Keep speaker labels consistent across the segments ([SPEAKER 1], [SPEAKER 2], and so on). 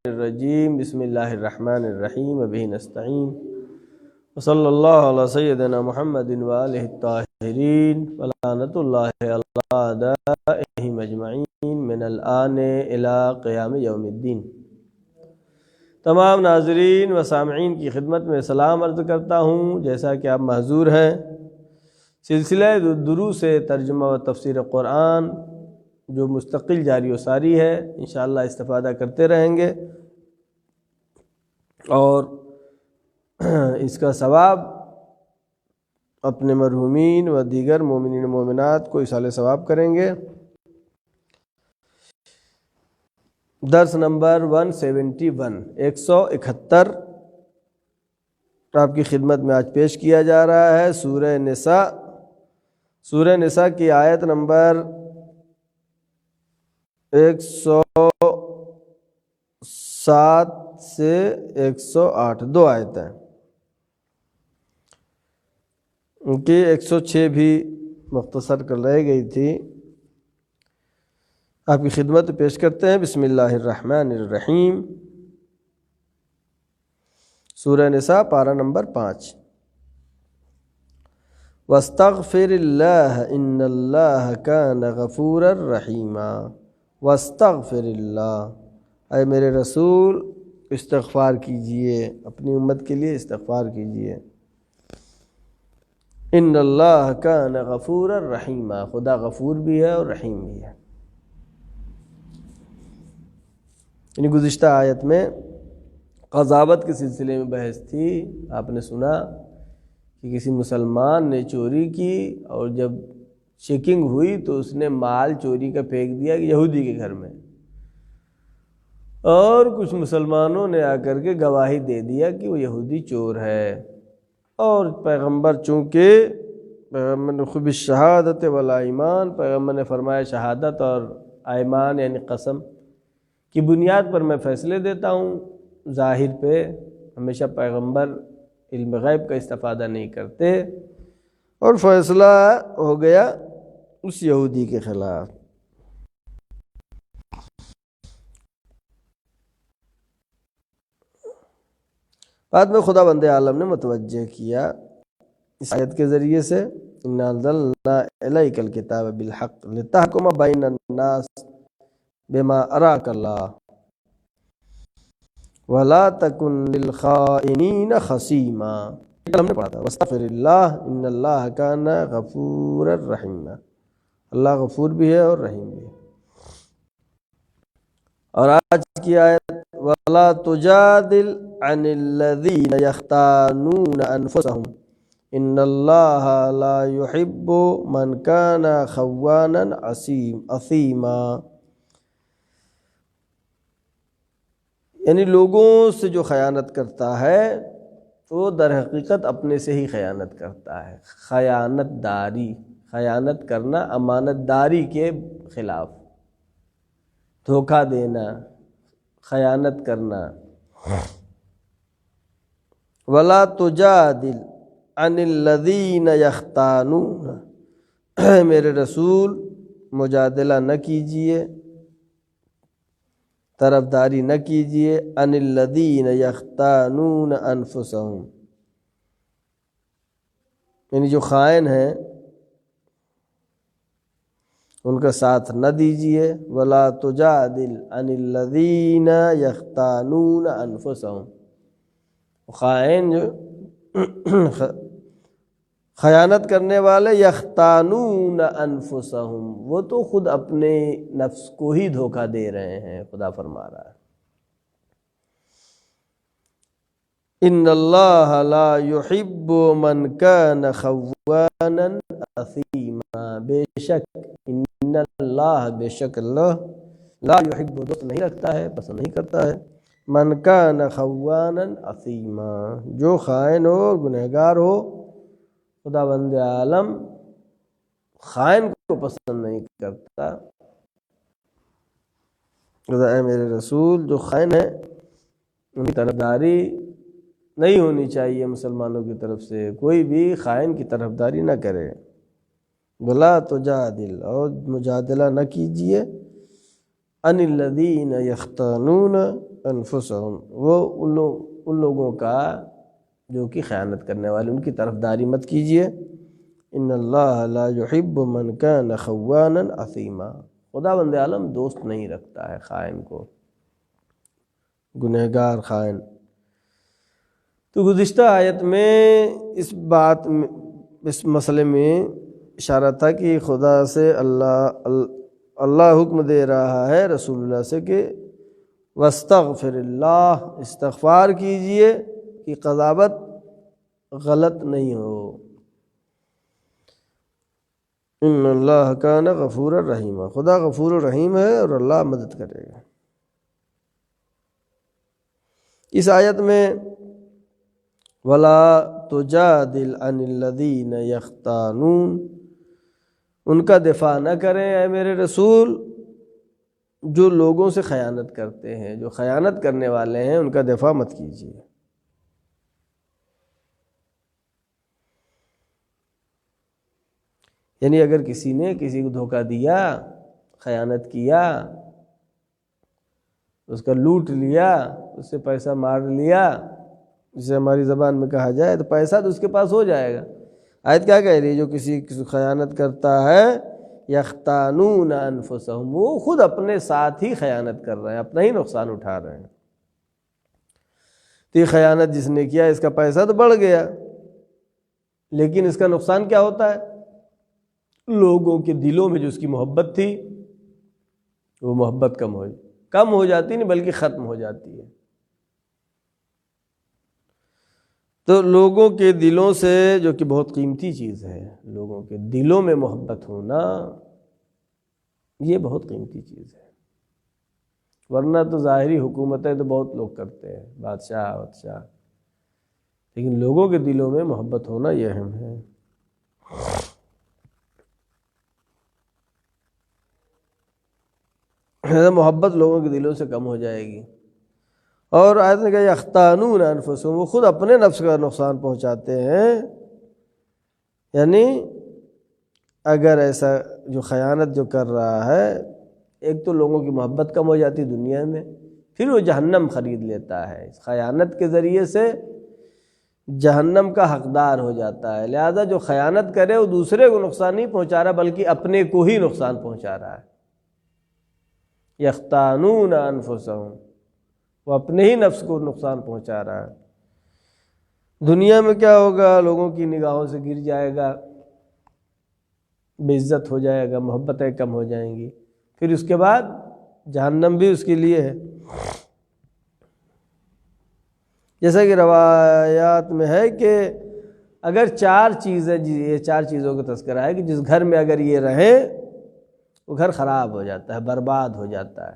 [SPEAKER 1] الرجیم بسم اللہ الرحمن الرحیم وبہ نستعین وصلی اللہ علی سیدنا محمد وآلہ الطاہرین ولعنۃ اللہ علی اعدائہم اجمعین من الآن الی قیام یوم الدین۔ تمام ناظرین و سامعین کی خدمت میں سلام عرض کرتا ہوں۔ جیسا کہ آپ محظور ہیں، سلسلہ دروس ترجمہ و تفسیر قرآن جو مستقل جاری و ساری ہے، انشاءاللہ استفادہ کرتے رہیں گے اور اس کا ثواب اپنے مرحومین و دیگر مومنین و مومنات کو ایصال ثواب کریں گے۔ درس نمبر 171 171 آپ کی خدمت میں آج پیش کیا جا رہا ہے سورہ نساء کی آیت نمبر 107 سے 108 دو آیتیں، ان کی 106 بھی مختصر کر رہ گئی تھی، آپ کی خدمت پیش کرتے ہیں۔ بسم اللہ الرحمن الرحیم، سورہ نساء پارہ نمبر 5۔ واستغفر اللہ ان اللہ کان غفورا رحیما۔ واستغفر اللہ، اے میرے رسول استغفار کیجئے، اپنی امت کے لیے استغفار کیجئے۔ ان اللہ کان غفورا رحیما، خدا غفور بھی ہے اور رحیم بھی ہے۔ یعنی گزشتہ آیت میں قذافت کے سلسلے میں بحث تھی۔ آپ نے سنا کہ کسی مسلمان نے چوری کی اور جب چیکنگ ہوئی تو اس نے مال چوری کا پھینک دیا یہودی کے گھر میں، اور کچھ مسلمانوں نے آ کر کے گواہی دے دیا کہ وہ یہودی چور ہے، اور پیغمبر چونکہ پیغمبر نے خوب شہادت والا ایمان، پیغمبر نے فرمایا شہادت اور ایمان یعنی قسم کی بنیاد پر میں فیصلے دیتا ہوں۔ ظاہر پہ ہمیشہ پیغمبر علم غیب کا استفادہ نہیں کرتے، اور فیصلہ ہو گیا اس یہودی کے خلاف۔ بعد میں خدا بند عالم نے متوجہ کیا اس آیت کے ذریعے سے، اِنَّا أَنزَلْنَا إِلَيْكَ الْكِتَابَ بِالْحَقِّ لِتَحْكُمَ بَيْنَ النَّاسِ بِمَا أَرَاكَ اللَّهُ وَلَا تَكُنْ لِلْخَائِنِينَ خَصِيمًا۔ ہم نے پڑھا تھا وَاسْتَغْفِرِ اللَّهَ إِنَّ اللَّهَ كَانَ غَفُورًا رَحِيمًا، اللہ غفور بھی ہے اور رحیم بھی ہے۔ اور آج کی آیت وَلَا تُجَادِلْ عَنِ الَّذِينَ يَخْتَانُونَ أَنفُسَهُمْ إِنَّ اللَّهَ لَا يُحِبُّ مَنْ كَانَ خَوَّانًا أَثِيمًا۔ یعنی لوگوں سے جو خیانت کرتا ہے وہ در حقیقت اپنے سے ہی خیانت کرتا ہے۔ خیانت کرنا امانت داری کے خلاف، دھوکہ دینا، خیانت کرنا۔ وَلَا تُجَادِلْ عَنِ الَّذِينَ يَخْتَانُونَ، میرے رسول مجادلہ نہ کیجئے، طرفداری نہ کیجئے، عن الذین یختانون انفسہم، یعنی جو خائن ہیں ان کا ساتھ نہ دیجئے۔ ولا تجادل عن الذین یختانون انفسہم، خائن جو خیانت کرنے والے، یختانون انفسہم، وہ تو خود اپنے نفس کو ہی دھوکہ دے رہے ہیں۔ خدا فرما رہا ہے ان اللہ لا يحب من كان خوانا اثیما، بے شک ان اللہ، بے شک اللہ، لا يحب، دوست نہیں رکھتا ہے، پسند نہیں کرتا ہے، من كان خوانا اثیما، جو خائن ہو اور گنہگار ہو۔ خدا بند عالم خائن کو پسند نہیں کرتا۔ اے میرے رسول جو خائن ہے ان کی طرفداری نہیں ہونی چاہیے، مسلمانوں کی طرف سے کوئی بھی خائن کی طرفداری نہ کرے۔ وَلَا تُجَادِلْ، اور مجادلہ نہ کیجئے، عن الذین یختانون انفسہم، وہ ان لوگوں کا جو کہ خیانت کرنے والے، ان کی طرفداری مت کیجیے۔ ان اللہ لا یحب من کان خوانا اثیما، خدا بند عالم دوست نہیں رکھتا ہے خائن کو، گنہگار خائن۔ تو گزشتہ آیت میں اس مسئلے میں اشارہ تھا کہ خدا سے اللہ حکم دے رہا ہے رسول اللہ سے کہ واستغفر اللہ، استغفار کیجئے کہ قضاوت غلط نہیں ہو۔ ان اللہ کان غفور الرحیم، خدا غفور الرحیم ہے اور اللہ مدد کرے گا۔ اس آیت میں وَلَا تُجَادِلْ عَنِ الَّذِينَ يَخْتَانُونَ، ان کا دفاع نہ کریں اے میرے رسول جو لوگوں سے خیانت کرتے ہیں، جو خیانت کرنے والے ہیں ان کا دفاع مت کیجیے۔ یعنی اگر کسی نے کسی کو دھوکہ دیا، خیانت کیا، اس کا لوٹ لیا، اس سے پیسہ مار لیا، جسے ہماری زبان میں کہا جائے، تو پیسہ تو اس کے پاس ہو جائے گا۔ آیت کیا کہہ رہی ہے؟ جو کسی خیانت کرتا ہے، یختانون انفسہم، وہ خود اپنے ساتھ ہی خیانت کر رہے ہیں، اپنا ہی نقصان اٹھا رہے ہیں۔ تو یہ خیانت جس نے کیا اس کا پیسہ تو بڑھ گیا، لیکن اس کا نقصان کیا ہوتا ہے؟ لوگوں کے دلوں میں جو اس کی محبت تھی وہ محبت کم ہو جاتی، نہیں بلکہ ختم ہو جاتی ہے۔ تو لوگوں کے دلوں سے، جو کہ بہت قیمتی چیز ہے، لوگوں کے دلوں میں محبت ہونا یہ بہت قیمتی چیز ہے۔ ورنہ تو ظاہری حکومتیں تو بہت لوگ کرتے ہیں، بادشاہ، لیکن لوگوں کے دلوں میں محبت ہونا یہ اہم ہے۔ محبت لوگوں کے دلوں سے کم ہو جائے گی۔ اور آیت نے کہا یختانون انفسہم، وہ خود اپنے نفس کا نقصان پہنچاتے ہیں۔ یعنی اگر ایسا جو خیانت جو کر رہا ہے، ایک تو لوگوں کی محبت کم ہو جاتی دنیا میں، پھر وہ جہنم خرید لیتا ہے، خیانت کے ذریعے سے جہنم کا حقدار ہو جاتا ہے۔ لہذا جو خیانت کرے وہ دوسرے کو نقصان نہیں پہنچا رہا بلکہ اپنے کو ہی نقصان پہنچا رہا ہے۔ یختانون انفسہم، وہ اپنے ہی نفس کو نقصان پہنچا رہا ہے۔ دنیا میں کیا ہوگا؟ لوگوں کی نگاہوں سے گر جائے گا، بے عزت ہو جائے گا، محبتیں کم ہو جائیں گی، پھر اس کے بعد جہنم بھی اس کے لیے ہے۔ جیسا کہ روایات میں ہے کہ اگر 4 چیزیں، یہ 4 چیزوں کا تذکرہ ہے کہ جس گھر میں اگر یہ رہے وہ گھر خراب ہو جاتا ہے، برباد ہو جاتا ہے،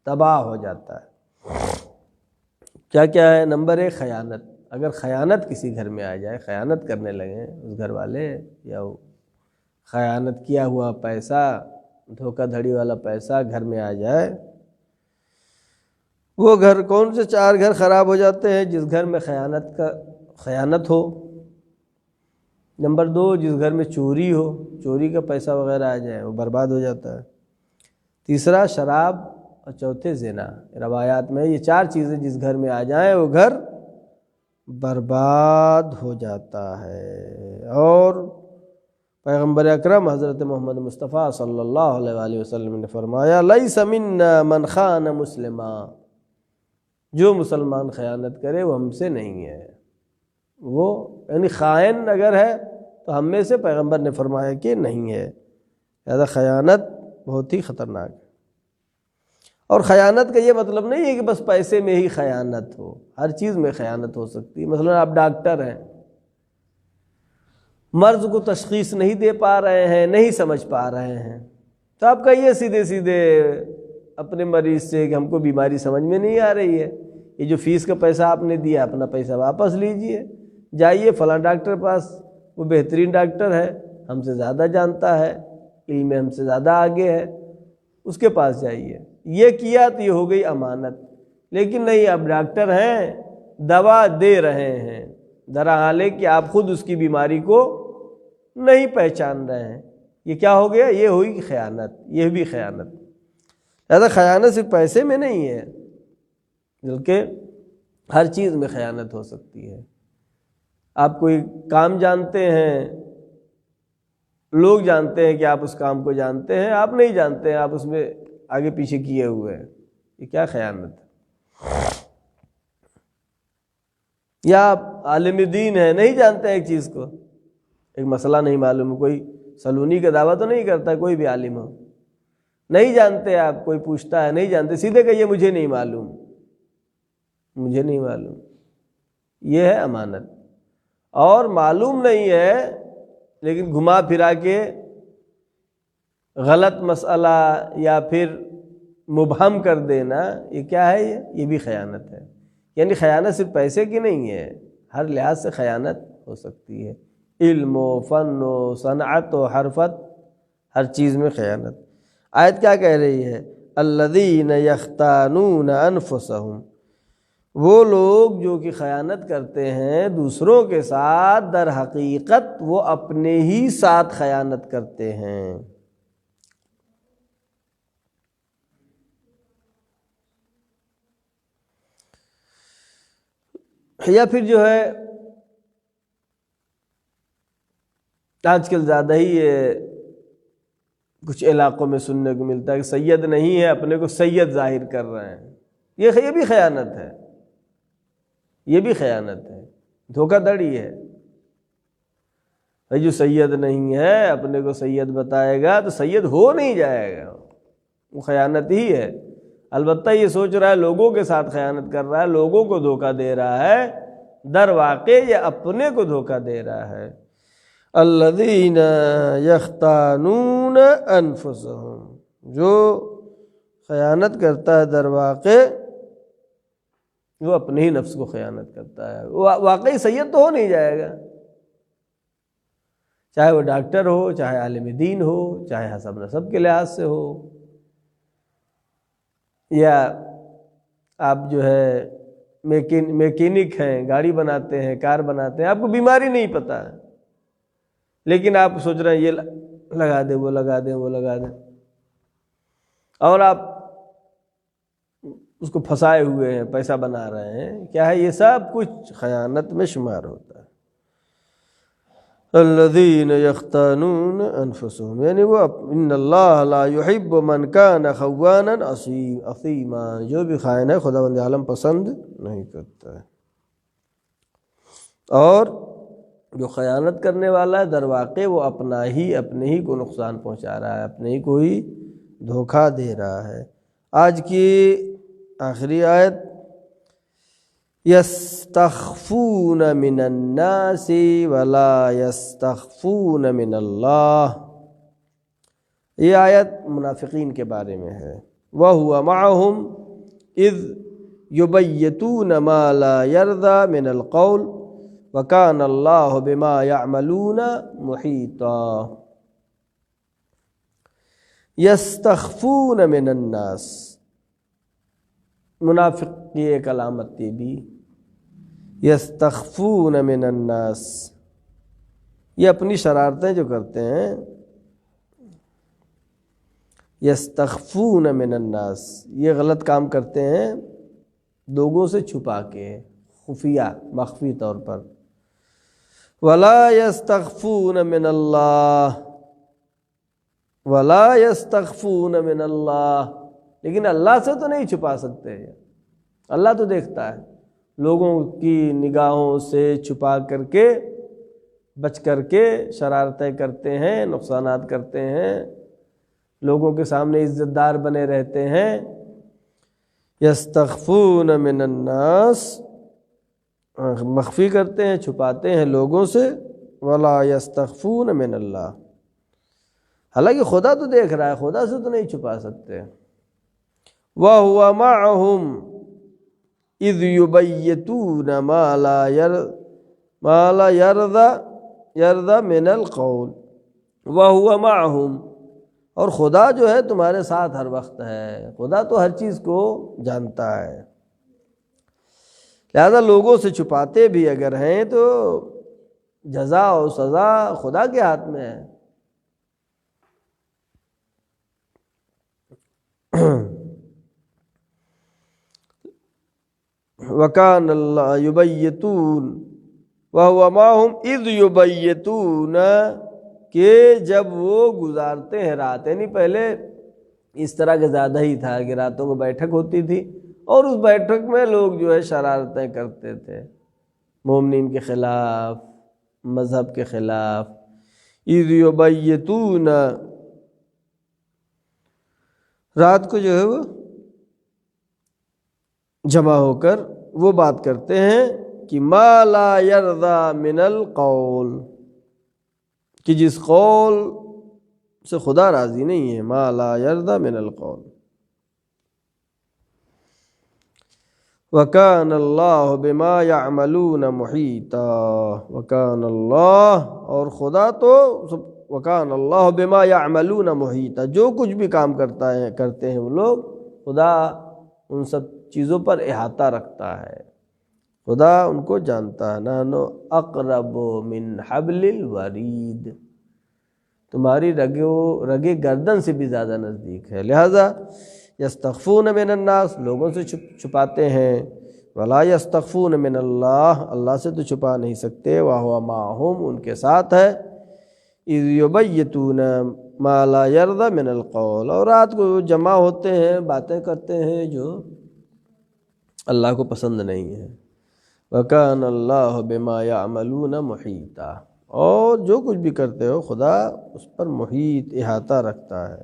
[SPEAKER 1] تباہ ہو جاتا ہے۔ کیا کیا ہے؟ نمبر 1 خیانت۔ اگر خیانت کسی گھر میں آ جائے، خیانت کرنے لگیں اس گھر والے، یا خیانت کیا ہوا پیسہ، دھوکہ دھڑی والا پیسہ گھر میں آ جائے، وہ گھر، کون سے 4 گھر خراب ہو جاتے ہیں؟ جس گھر میں خیانت ہو۔ نمبر 2 جس گھر میں چوری ہو، چوری کا پیسہ وغیرہ آ جائے، وہ برباد ہو جاتا ہے۔ تیسرا شراب، اور چوتھے زنا۔ روایات میں یہ 4 چیزیں جس گھر میں آ جائیں وہ گھر برباد ہو جاتا ہے۔ اور پیغمبر اکرم حضرت محمد مصطفیٰ صلی اللہ علیہ وآلہ وسلم نے فرمایا لیس منا من خان مسلما، جو مسلمان خیانت کرے وہ ہم سے نہیں ہے۔ وہ یعنی خائن اگر ہے تو ہم میں سے، پیغمبر نے فرمایا کہ نہیں ہے۔ لہذا خیانت بہت ہی خطرناک ہے۔ اور خیانت کا یہ مطلب نہیں ہے کہ بس پیسے میں ہی خیانت ہو، ہر چیز میں خیانت ہو سکتی ہے۔ مثلا آپ ڈاکٹر ہیں، مرض کو تشخیص نہیں دے پا رہے ہیں، نہیں سمجھ پا رہے ہیں، تو آپ کہیے سیدھے اپنے مریض سے کہ ہم کو بیماری سمجھ میں نہیں آ رہی ہے، یہ جو فیس کا پیسہ آپ نے دیا اپنا پیسہ واپس لیجئے، جائیے فلاں ڈاکٹر پاس، وہ بہترین ڈاکٹر ہے، ہم سے زیادہ جانتا ہے، علم میں ہم سے زیادہ آگے ہے، اس کے پاس جائیے۔ یہ کیا تو یہ ہو گئی امانت۔ لیکن نہیں، آپ ڈاکٹر ہیں، دوا دے رہے ہیں، درحال کہ آپ خود اس کی بیماری کو نہیں پہچان رہے ہیں، یہ کیا ہو گیا؟ یہ ہوئی خیانت، یہ بھی خیانت۔ لہذا خیانت صرف پیسے میں نہیں ہے، بلکہ ہر چیز میں خیانت ہو سکتی ہے۔ آپ کوئی کام جانتے ہیں، لوگ جانتے ہیں کہ آپ اس کام کو جانتے ہیں، آپ نہیں جانتے ہیں، آپ اس میں آگے پیچھے کیے ہوئے ہیں، یہ کیا خیانت ہے؟ یا آپ عالم دین ہیں، نہیں جانتے ہیں ایک چیز کو، ایک مسئلہ نہیں معلوم، کوئی سلونی کا دعویٰ تو نہیں کرتا کوئی بھی عالم ہو، نہیں جانتے آپ، کوئی پوچھتا ہے نہیں جانتے، سیدھے کہیے مجھے نہیں معلوم، مجھے نہیں معلوم، یہ ہے امانت۔ اور معلوم نہیں ہے لیکن گھما پھرا کے غلط مسئلہ یا پھر مبہم کر دینا، یہ کیا ہے؟ یہ بھی خیانت ہے۔ یعنی خیانت صرف پیسے کی نہیں ہے، ہر لحاظ سے خیانت ہو سکتی ہے، علم و فن و صنعت و حرفت، ہر چیز میں خیانت۔ آیت کیا کہہ رہی ہے؟ الذین یختانون انفسہم، وہ لوگ جو کہ خیانت کرتے ہیں دوسروں کے ساتھ، در حقیقت وہ اپنے ہی ساتھ خیانت کرتے ہیں۔ یا پھر جو ہے آج کل زیادہ ہی یہ کچھ علاقوں میں سننے کو ملتا ہے کہ سید نہیں ہے، اپنے کو سید ظاہر کر رہے ہیں، یہ بھی خیانت ہے، یہ بھی خیانت ہے، دھوکہ دھڑی ہے۔ جو سید نہیں ہے اپنے کو سید بتائے گا تو سید ہو نہیں جائے گا، وہ خیانت ہی ہے۔ البتہ یہ سوچ رہا ہے لوگوں کے ساتھ خیانت کر رہا ہے، لوگوں کو دھوکہ دے رہا ہے، در واقع یہ اپنے کو دھوکہ دے رہا ہے۔ الذین یختانون انفسہم، جو خیانت کرتا ہے در واقع وہ اپنے ہی نفس کو خیانت کرتا ہے، وہ واقعی سید تو ہو نہیں جائے گا، چاہے وہ ڈاکٹر ہو، چاہے عالم دین ہو، چاہے حسب نسب کے لحاظ سے ہو، یا آپ جو ہے میکینک ہیں، گاڑی بناتے ہیں، کار بناتے ہیں، آپ کو بیماری نہیں پتہ ہے لیکن آپ سوچ رہے ہیں یہ لگا دیں، وہ لگا دیں، وہ لگا دیں، اور آپ اس کو پھنسائے ہوئے ہیں، پیسہ بنا رہے ہیں، کیا ہے؟ یہ سب کچھ خیانت میں شمار ہوتا ہے۔ الذین یختانون انفسہم، یعنی وہ ان اللہ لا یحب من کان خوانا اثیما، جو بھی خائن ہے خداوند عالم پسند نہیں کرتا ہے۔ اور جو خیانت کرنے والا ہے در واقع وہ اپنے ہی کو نقصان پہنچا رہا ہے، اپنے ہی کو ہی دھوکہ دے رہا ہے۔ آج کی آخری آیت، یستخفون من الناس ولا یستخفون من اللہ، یہ آیت منافقین کے بارے میں ہے۔ وَهُوَ مَعَهُمْ اِذْ يُبَيِّتُونَ مَا لَا يَرْضَى مِنَ الْقَوْلِ وَكَانَ اللَّهُ بِمَا يَعْمَلُونَ مُحِيطًا۔ یستخفون من الناس، منافق کی ایک علامت یہ بھی، یستخفون من الناس، یہ اپنی شرارتیں جو کرتے ہیں، یستخفون من الناس، یہ غلط کام کرتے ہیں لوگوں سے چھپا کے، خفیہ مخفی طور پر۔ ولا یستخفون من اللہ، ولا یستخفون من اللہ، لیکن اللہ سے تو نہیں چھپا سکتے، اللہ تو دیکھتا ہے، لوگوں کی نگاہوں سے چھپا کر کے، بچ کر کے شرارتیں کرتے ہیں، نقصانات کرتے ہیں، لوگوں کے سامنے عزت دار بنے رہتے ہیں۔ یستخفون من الناس، مخفی کرتے ہیں، چھپاتے ہیں لوگوں سے، ولا یستخفون من اللہ، حالانکہ خدا تو دیکھ رہا ہے، خدا سے تو نہیں چھپا سکتے۔ وَهُوَ مَعَهُمْ اِذْ يُبَيِّتُونَ مَا لَا يَرْضَى مِنَ الْقَوْلِ، وَهُوَ مَعَهُمْ، اور خدا جو ہے تمہارے ساتھ ہر وقت ہے، خدا تو ہر چیز کو جانتا ہے، لہذا لوگوں سے چھپاتے بھی اگر ہیں تو جزا و سزا خدا کے ہاتھ میں ہے۔ وَكَانَ اللَّهُ يُبَيِّتُونَ وَهُوَ مَعَهُمْ إِذْ يُبَيِّتُونَ کہ جب وہ گزارتے ہیں رات، یعنی پہلے اس طرح کا زیادہ ہی تھا کہ راتوں کو بیٹھک ہوتی تھی اور اس بیٹھک میں لوگ جو ہے شرارتیں کرتے تھے، مومنین کے خلاف، مذہب کے خلاف۔ اِذْ يُبَيِّتُونَ، رات کو جو ہے وہ جمع ہو کر وہ بات کرتے ہیں کہ ما لا یرضی من القول، کہ جس قول سے خدا راضی نہیں ہے، ما لا یرضی من القول۔ وَكَانَ اللَّهُ بِمَا يَعْمَلُونَ مُحِيطًا، وَكَانَ اللَّهُ، اور خدا تو وَكَانَ اللَّهُ بِمَا يَعْمَلُونَ مُحِيطًا، جو کچھ بھی کام کرتے ہیں وہ لوگ، خدا ان سب چیزوں پر احاطہ رکھتا ہے، خدا ان کو جانتا ہے۔ نحن اقرب من حبل الورید، تمہاری رگے گردن سے بھی زیادہ نزدیک ہے، لہذا یستخفون من الناس، لوگوں سے چھپاتے ہیں، ولا یستخفون من اللہ، اللہ سے تو چھپا نہیں سکتے، وہو معہم، ان کے ساتھ ہے، اذ یبیتون ما لا یرضی من القول، اور رات کو جمع ہوتے ہیں، باتیں کرتے ہیں جو اللہ کو پسند نہیں ہے۔ وَكَانَ اللَّهُ بِمَا يَعْمَلُونَ مُحِيطًا، اور جو کچھ بھی کرتے ہو خدا اس پر محیط، احاطہ رکھتا ہے۔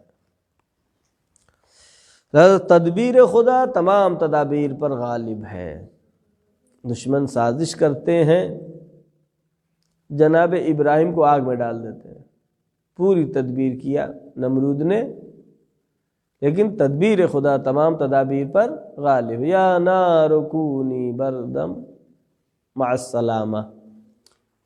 [SPEAKER 1] تدبیر خدا تمام تدابیر پر غالب ہے۔ دشمن سازش کرتے ہیں، جناب ابراہیم کو آگ میں ڈال دیتے ہیں، پوری تدبیر کیا نمرود نے، لیکن تدبیر خدا تمام تدابیر پر غالب۔ یا نار کونی بردم مع السلامہ،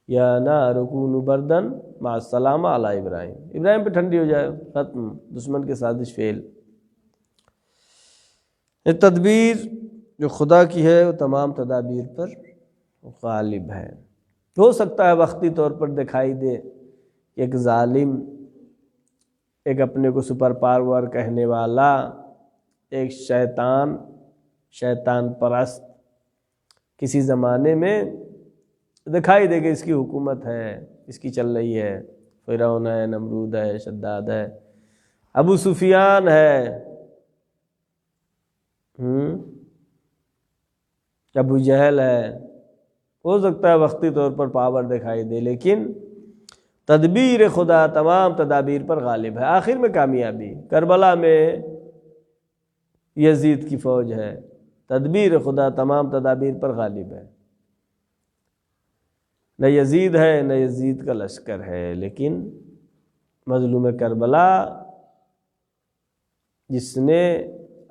[SPEAKER 1] یا نار کونی بردن مع السلامہ علی ابراہیم، ابراہیم پہ ٹھنڈی ہو جائے، ختم، دشمن کے سازش فیل۔ یہ تدبیر جو خدا کی ہے وہ تمام تدابیر پر غالب ہے۔ ہو سکتا ہے وقتی طور پر دکھائی دے کہ ایک ظالم، ایک اپنے کو سپر پاور کہنے والا، ایک شیطان پرست کسی زمانے میں دکھائی دے کہ اس کی حکومت ہے، اس کی چل رہی ہے، فرعون ہے، نمرود ہے، شداد ہے، ابو سفیان ہے، ابو جہل ہے، ہو سکتا ہے وقتی طور پر پاور دکھائی دے، لیکن تدبیر خدا تمام تدابیر پر غالب ہے۔ آخر میں کامیابی، کربلا میں یزید کی فوج ہے، تدبیر خدا تمام تدابیر پر غالب ہے، نہ یزید ہے نہ یزید کا لشکر ہے، لیکن مظلوم کربلا جس نے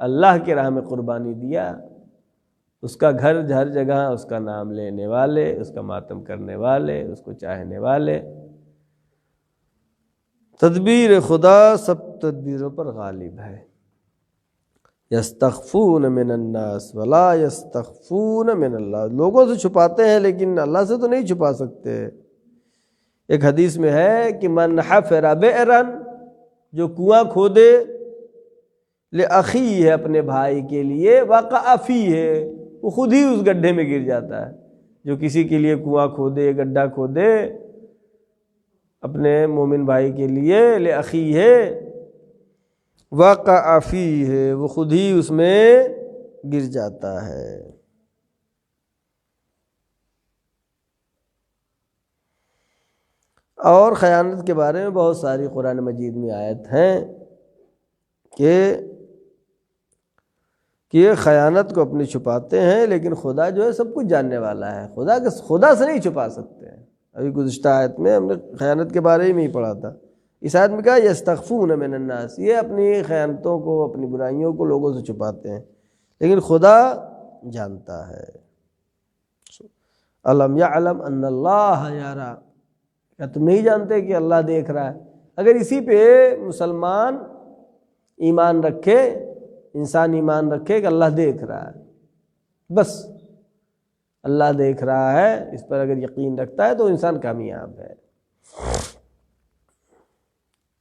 [SPEAKER 1] اللہ کی راہ میں قربانی دیا، اس کا گھر ہر جگہ اس کا نام لینے والے، اس کا ماتم کرنے والے، اس کو چاہنے والے۔ تدبیر خدا سب تدبیروں پر غالب ہے۔ یستخفون من الناس ولا یستخفون من اللہ، لوگوں سے چھپاتے ہیں لیکن اللہ سے تو نہیں چھپا سکتے۔ ایک حدیث میں ہے کہ من حفر بئرا، جو کنواں کھودے، لأخیہ، اپنے بھائی کے لیے، وقع فیہ، وہ خود ہی اس گڈھے میں گر جاتا ہے۔ جو کسی کے لیے کنواں کھودے، گڈھا کھودے اپنے مومن بھائی کے لیے، لأخیہ وقع فیہ، وہ خود ہی اس میں گر جاتا ہے۔ اور خیانت کے بارے میں بہت ساری قرآن مجید میں آیت ہیں کہ یہ خیانت کو اپنی چھپاتے ہیں، لیکن خدا جو ہے سب کچھ جاننے والا ہے، خدا سے نہیں چھپا سکتے ہیں۔ ابھی گزشتہ آیت میں ہم نے خیانت کے بارے میں ہی پڑھا تھا، اس آیت میں کہا یستخفون من الناس، یہ اپنی خیانتوں کو، اپنی برائیوں کو لوگوں سے چھپاتے ہیں، لیکن خدا جانتا ہے۔ الم یعلم ان اللہ یرا، کیا تم نہیں جانتے کہ اللہ دیکھ رہا ہے؟ اگر اسی پہ مسلمان ایمان رکھے، انسان ایمان رکھے کہ اللہ دیکھ رہا ہے، بس اللہ دیکھ رہا ہے، اس پر اگر یقین رکھتا ہے تو انسان کامیاب ہے۔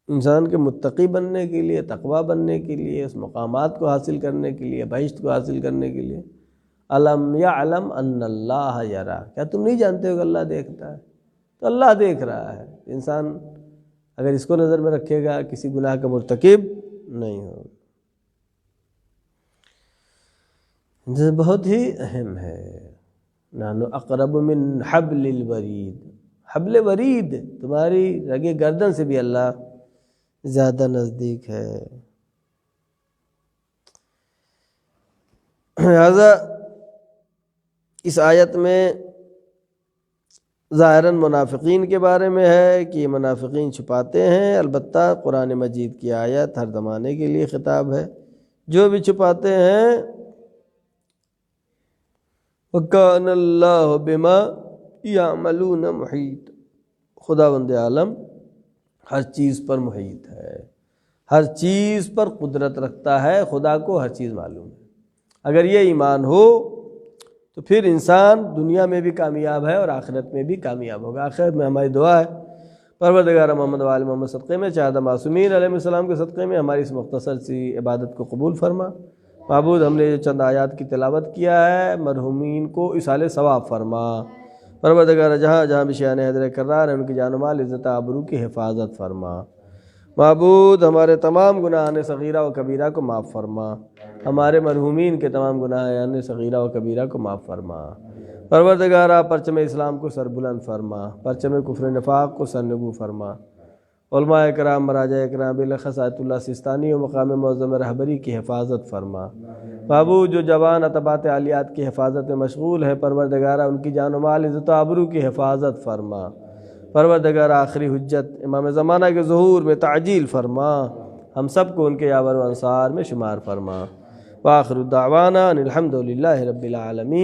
[SPEAKER 1] انسان کے متقی بننے کے لیے، تقوی بننے کے لیے، اس مقامات کو حاصل کرنے کے لیے، بہشت کو حاصل کرنے کے لیے الم یعلم ان اللہ یرا، کیا تم نہیں جانتے ہو کہ اللہ دیکھتا ہے؟ تو اللہ دیکھ رہا ہے، انسان اگر اس کو نظر میں رکھے گا کسی گناہ کا مرتکب نہیں ہوگا۔ یہ بہت ہی اہم ہے۔ نحن اقرب من حبل الورید، حبل ورید تمہاری رگ گردن سے بھی اللہ زیادہ نزدیک ہے۔ لہذا اس آیت میں ظاہراً منافقین کے بارے میں ہے کہ یہ منافقین چھپاتے ہیں، البتہ قرآن مجید کی آیت ہر زمانے کے لیے خطاب ہے، جو بھی چھپاتے ہیں وَكَانَ اللَّهُ بِمَا يَعْمَلُونَ مُحِيطًا، خداوند عالم ہر چیز پر محیط ہے، ہر چیز پر قدرت رکھتا ہے، خدا کو ہر چیز معلوم ہے۔ اگر یہ ایمان ہو تو پھر انسان دنیا میں بھی کامیاب ہے اور آخرت میں بھی کامیاب ہوگا۔ آخرت میں ہماری دعا ہے پروردگار محمد و آل محمد صدقے میں چاہدہ معصومین علیہ السلام کے صدقے میں ہماری اس مختصر سی عبادت کو قبول فرما۔ معبود ہم نے جو چند آیات کی تلاوت کیا ہے مرحومین کو اصال ثواب فرما۔ پروردگار جہاں جہاں بھی شیعان حیدر کرار ہیں ان کی جان و مال عزت آبرو کی حفاظت فرما۔ معبود ہمارے تمام گناہان صغیرہ و کبیرہ کو معاف فرما، ہمارے مرحومین کے تمام گناہان صغیرہ و کبیرہ کو معاف فرما۔ پروردگارہ پرچم اسلام کو سربلند فرما، پرچم کفر نفاق کو سرنگو فرما۔ علماء اکرام، مراجع اکرام، بالاخص آیت اللہ سستانی و مقام معظم رہبری کی حفاظت فرما۔ معبود جو جوان اتباعت عالیات کی حفاظت میں مشغول ہے پروردگارہ ان کی جان و مال عزت و آبرو کی حفاظت فرما۔ پروردگار آخری حجت امام زمانہ کے ظہور میں تعجیل فرما، ہم سب کو ان کے یاور و انصار میں شمار فرما۔ وآخر دعوانا ان الحمد للہ رب العالمین۔